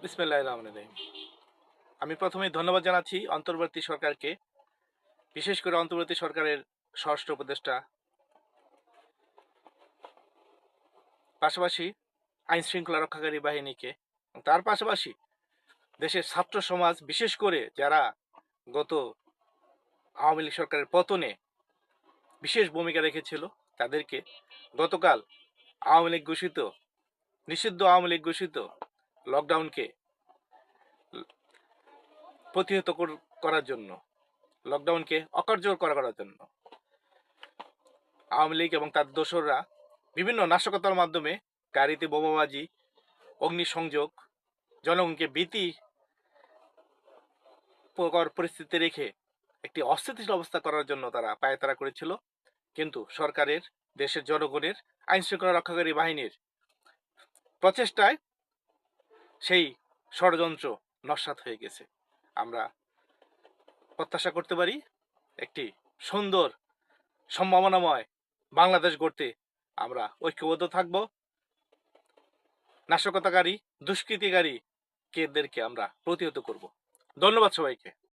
বিসমিল্লাহির রহমানির রহিম। আমি প্রথমেই ধন্যবাদ জানাচ্ছি অন্তর্বর্তী সরকারকে, বিশেষ করে অন্তর্বর্তী সরকারের স্বরাষ্ট্র উপদেষ্টা, পাশাপাশি আইন শৃঙ্খলা রক্ষাকারী বাহিনীকে, তার পাশাপাশি দেশের ছাত্র সমাজ, বিশেষ করে যারা গত আওয়ামী লীগ সরকারের পতনে বিশেষ ভূমিকা রেখেছিল তাদেরকে গতকাল আওয়ামী লীগ ঘোষিত, নিষিদ্ধ আওয়ামী লীগ ঘোষিত লকডাউনকে প্রতিহত করার জন্য, লকডাউনকে অকার্যকর করার জন্য আওয়ামী লীগ এবং তার দোসররা বিভিন্ন নাশকতার মাধ্যমে গাড়িতে বোমাবাজি, অগ্নিসংযোগ, জনগণকে ভীতিকর পরিস্থিতি রেখে একটি অস্থিতিশীল অবস্থা করার জন্য তারা পায়তারা করেছিল। কিন্তু সরকারের, দেশের জনগণের, আইন শৃঙ্খলা রক্ষাকারী বাহিনীর প্রচেষ্টায় সেই ষড়যন্ত্র নস্যাৎ হয়ে গেছে। আমরা প্রত্যাশা করতে পারি একটি সুন্দর, সম্ভাবনাময় বাংলাদেশ গড়তে আমরা ঐক্যবদ্ধ থাকব। নাশকতাকারী, দুষ্কৃতিকারী কেদেরকে আমরা প্রতিহত করব। ধন্যবাদ সবাইকে।